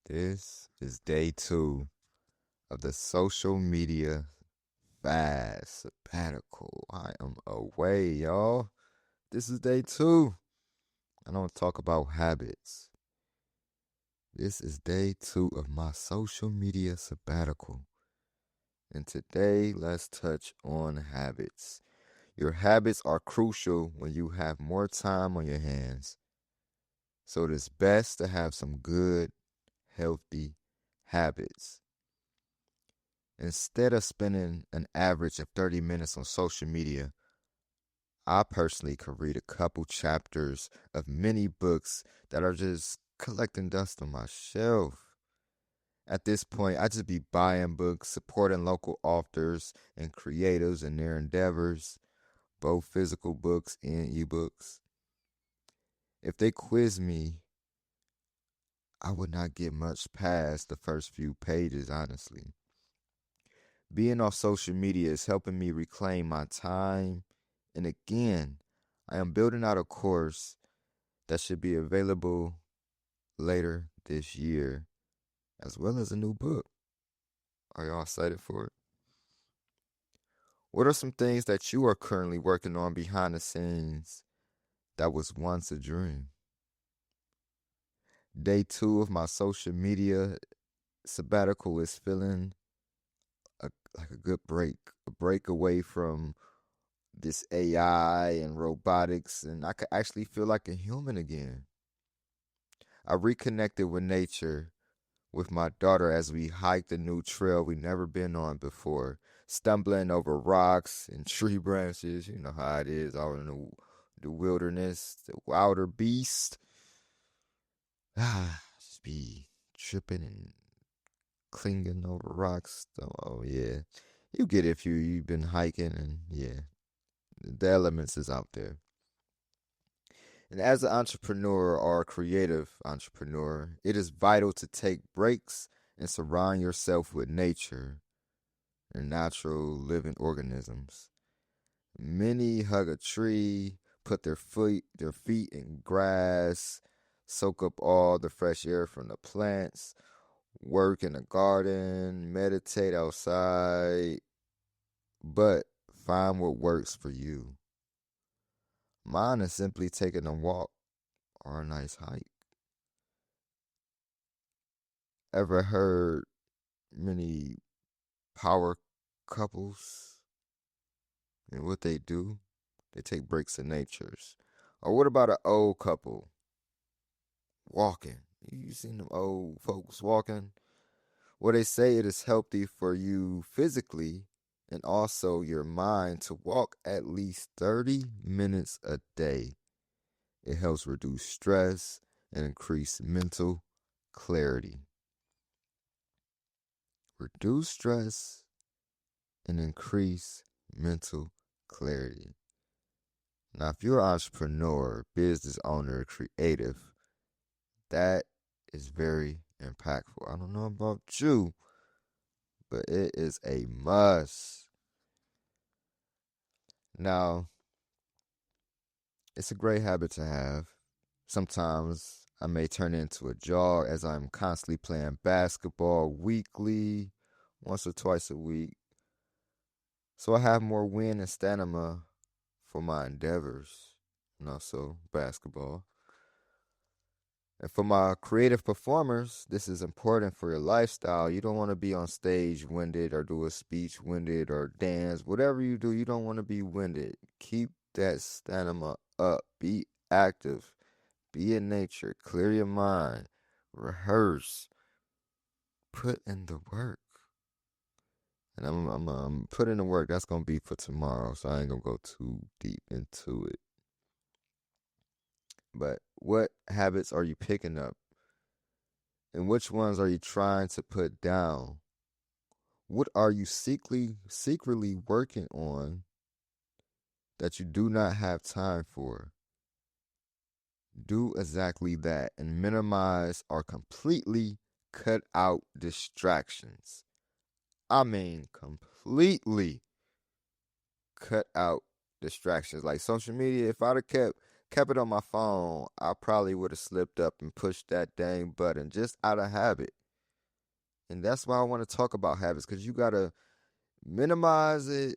This is day 2 of the social media fast sabbatical. I am away, y'all. This is day 2. I don't talk about habits. This is day 2 of my social media sabbatical. And today, let's touch on habits. Your habits are crucial when you have more time on your hands. So it is best to have some good, healthy habits. Instead of spending an average of 30 minutes on social media, I personally could read a couple chapters of many books that are just collecting dust on my shelf. At this point, I just be buying books, supporting local authors and creatives in their endeavors, both physical books and ebooks. If they quiz me, I would not get much past the first few pages, honestly. Being off social media is helping me reclaim my time. And again, I am building out a course that should be available later this year, as well as a new book. Are y'all excited for it? What are some things that you are currently working on behind the scenes that was once a dream? Day 2 of my social media sabbatical is feeling a, like a good break, a break away from this AI and robotics, and I could actually feel like a human again. I reconnected with nature with my daughter as we hiked a new trail we never been on before, stumbling over rocks and tree branches. You know how it is out in the wilderness, the wilder beast. Just be tripping and clinging over rocks. Oh yeah, you get it if you've been hiking, and yeah, the elements is out there. And as an entrepreneur or a creative entrepreneur, it is vital to take breaks and surround yourself with nature and natural living organisms. Many hug a tree, put their feet in grass, soak up all the fresh air from the plants, work in the garden, meditate outside, but find what works for you. Mine is simply taking a walk or a nice hike. Ever heard many power couples and what they do? They take breaks in natures. Or what about an old couple walking? You seen them old folks walking? Well, they say it is healthy for you physically and also your mind to walk at least 30 minutes a day. It helps reduce stress and increase mental clarity. Reduce stress and increase mental clarity. Now, if you're an entrepreneur, business owner, creative, that is very impactful. I don't know about you, but it is a must. Now, it's a great habit to have. Sometimes I may turn it into a jog as I'm constantly playing basketball weekly, once or twice a week. So I have more wind and stamina for my endeavors, and also basketball. And for my creative performers, this is important for your lifestyle. You don't want to be on stage winded or do a speech winded or dance. Whatever you do, you don't want to be winded. Keep that stamina up. Be active. Be in nature. Clear your mind. Rehearse. Put in the work. And I'm putting the work. That's going to be for tomorrow. So I ain't going to go too deep into it. But what habits are you picking up? And which ones are you trying to put down? What are you secretly working on that you do not have time for? Do exactly that and minimize or completely cut out distractions. I mean, completely cut out distractions. Like social media, if I'd have kept kept it on my phone, I probably would have slipped up and pushed that dang button just out of habit. And that's why I want to talk about habits, because you got to minimize it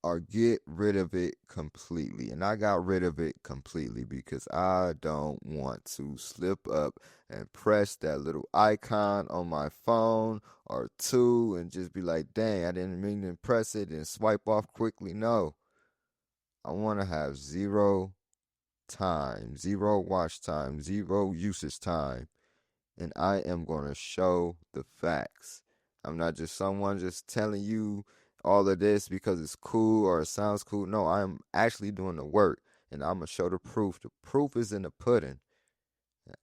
or get rid of it completely. And I got rid of it completely because I don't want to slip up and press that little icon on my phone or two and just be like, dang, I didn't mean to press it and swipe off quickly. No, I want to have zero time, zero watch time, zero usage time. And I am going to show the facts. I'm not just someone just telling you all of this because it's cool or it sounds cool. No, I'm actually doing the work, and I'm going to show the proof. The proof is in the pudding.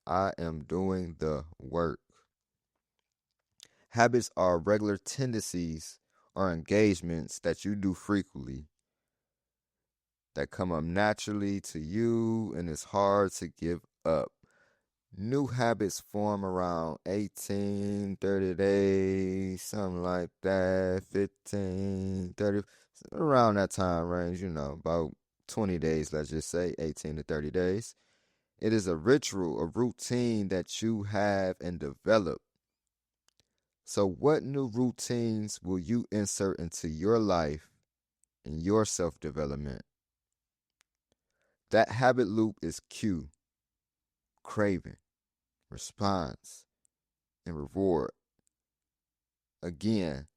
I am doing the work. Habits are regular tendencies or engagements that you do frequently that come up naturally to you and it's hard to give up. New habits form around 18, 30 days, something like that, 15, 30, around that time range, about 20 days, let's just say 18 to 30 days. It is a ritual, a routine that you have and develop. So, what new routines will you insert into your life and your self development? That habit loop is cue, craving, response, and reward. Again,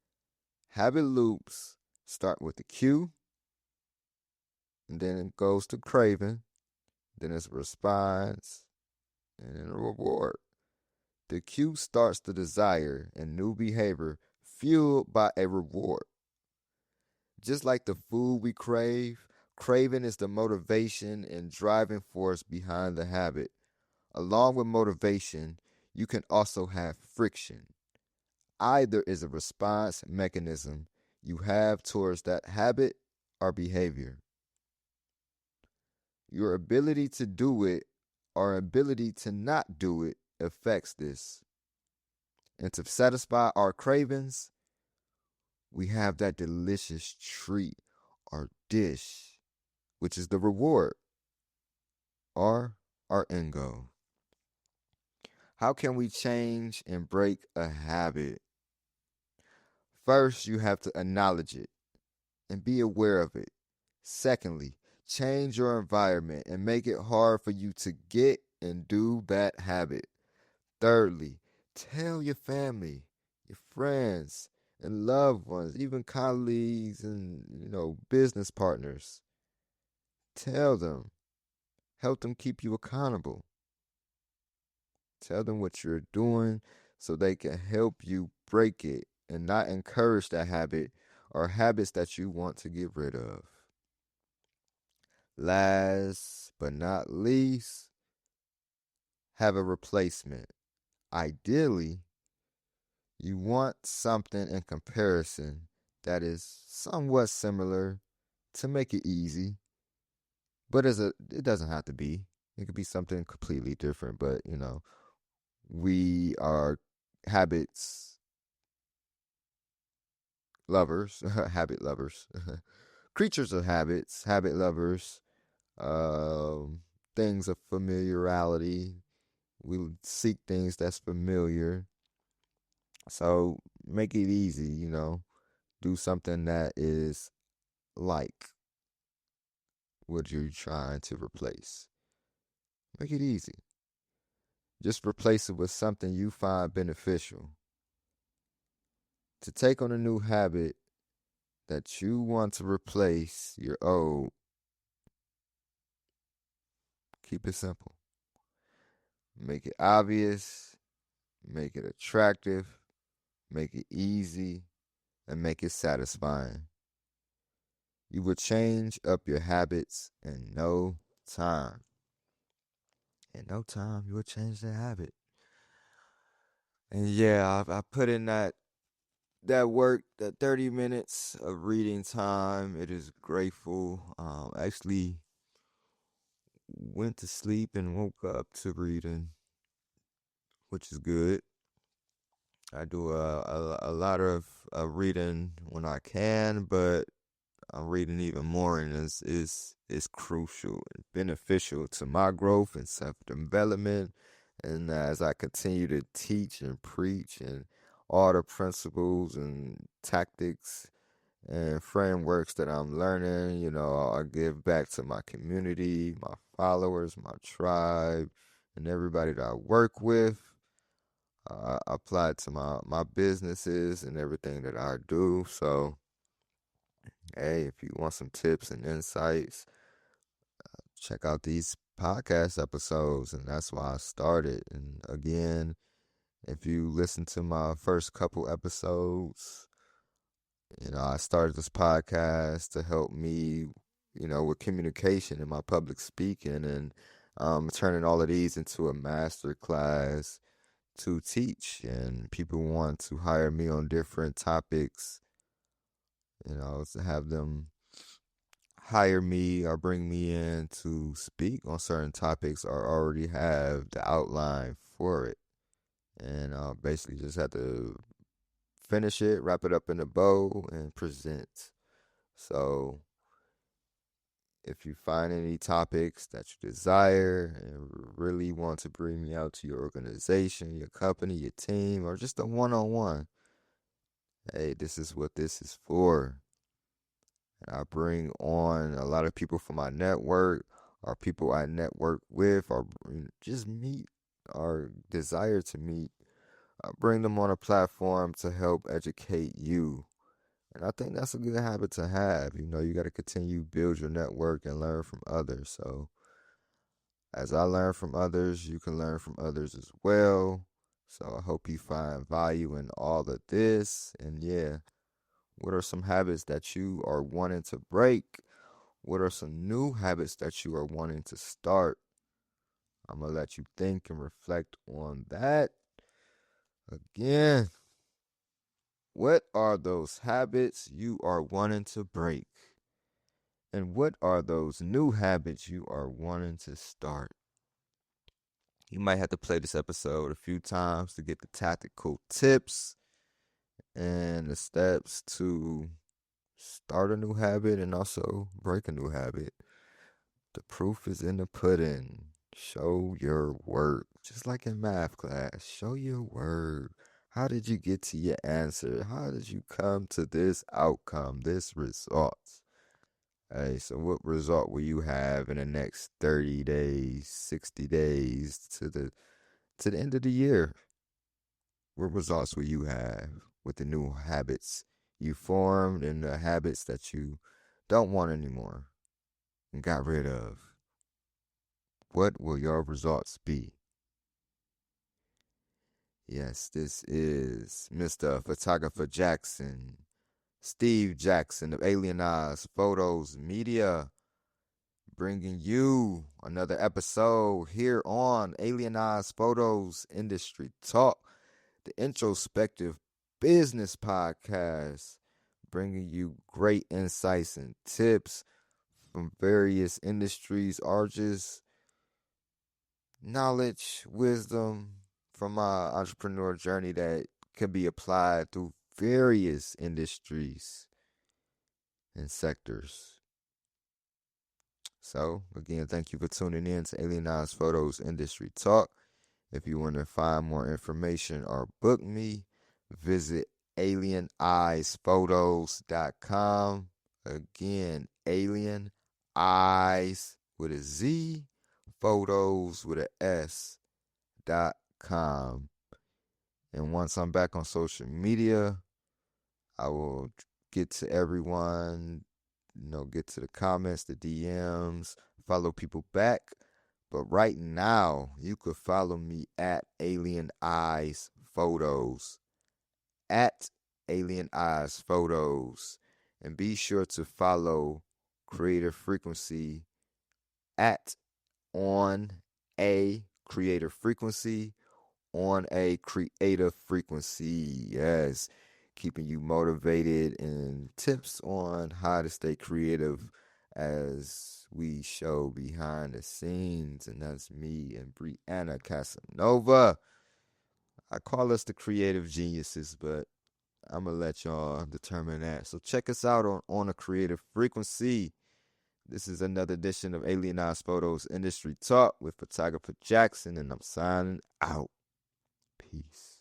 habit loops start with the cue, and then it goes to craving, then it's response, and then a reward. The cue starts the desire and new behavior fueled by a reward. Just like the food we crave, craving is the motivation and driving force behind the habit. Along with motivation, you can also have friction. Either is a response mechanism you have towards that habit or behavior. Your ability to do it or ability to not do it affects this. And to satisfy our cravings, we have that delicious treat or dish, which is the reward or our end goal. How can we change and break a habit? First, you have to acknowledge it and be aware of it. Secondly, change your environment and make it hard for you to get and do that habit. Thirdly, tell your family, your friends, and loved ones, even colleagues and business partners. Tell them. Help them keep you accountable. Tell them what you're doing so they can help you break it and not encourage that habit or habits that you want to get rid of. Last but not least, have a replacement. Ideally, you want something in comparison that is somewhat similar to make it easy, but it doesn't have to be. It could be something completely different, but we are habits lovers, habit lovers, creatures of habits, habit lovers, um, things of familiarity. We seek things that's familiar. So make it easy, do something that is like what you're trying to replace. Make it easy. Just replace it with something you find beneficial. To take on a new habit that you want to replace your old, keep it simple. Make it obvious, make it attractive, make it easy, and make it satisfying. You will change up your habits in no time. In no time, you will change the habit. And yeah, I put in that work, that 30 minutes of reading time. It is grateful. Actually went to sleep and woke up to reading, which is good. I do a lot of reading when I can, but I'm reading even more, and it's crucial and beneficial to my growth and self development. And as I continue to teach and preach, and all the principles and tactics and frameworks that I'm learning, I give back to my community, my followers, my tribe, and everybody that I work with. I apply it to my businesses and everything that I do. So, hey, if you want some tips and insights, check out these podcast episodes. And that's why I started. And again, if you listen to my first couple episodes, I started this podcast to help me, with communication and my public speaking, and turning all of these into a master class to teach. And people want to hire me on different topics, to have them hire me or bring me in to speak on certain topics or already have the outline for it. And basically just have to finish it, wrap it up in a bow, and present. So if you find any topics that you desire and really want to bring me out to your organization, your company, your team, or just a one-on-one, hey, this is what this is for. And I bring on a lot of people from my network, or people I network with, or just meet or desire to meet. I bring them on a platform to help educate you. And I think that's a good habit to have. You got to continue build your network and learn from others. So as I learn from others, you can learn from others as well. So I hope you find value in all of this. And yeah, what are some habits that you are wanting to break? What are some new habits that you are wanting to start? I'm going to let you think and reflect on that. Again, what are those habits you are wanting to break? And what are those new habits you are wanting to start? You might have to play this episode a few times to get the tactical tips and the steps to start a new habit and also break a new habit. The proof is in the pudding. Show your work. Just like in math class, show your work. How did you get to your answer? How did you come to this outcome, this result? Hey, so what result will you have in the next 30 days, 60 days to the end of the year? What results will you have with the new habits you formed and the habits that you don't want anymore and got rid of? What will your results be? Yes, this is Mr. Photographer Jackson, Steve Jackson of Alien Eyez Photos Media, bringing you another episode here on Alien Eyez Photos Industry Talk, the introspective business podcast, bringing you great insights and tips from various industries, or just knowledge, wisdom from my entrepreneur journey that can be applied through various industries and sectors. So, again, thank you for tuning in to Alien Eyez Photos Industry Talk. If you want to find more information or book me, visit alieneyesphotos.com. Again, Alien Eyes with a Z, photos with a S.com. And once I'm back on social media, I will get to everyone, get to the comments, the DMs, follow people back. But right now, you could follow me at Alien Eyez Photos. At Alien Eyez Photos. And be sure to follow Creative Frequency at On a Creative Frequency. On a Creative Frequency. Yes. Keeping you motivated and tips on how to stay creative as we show behind the scenes. And that's me and Brianna Casanova. I call us the creative geniuses, but I'm going to let y'all determine that. So check us out on a Creative Frequency. This is another edition of Alienized Photos Industry Talk with photographer Jackson, and I'm signing out. Peace.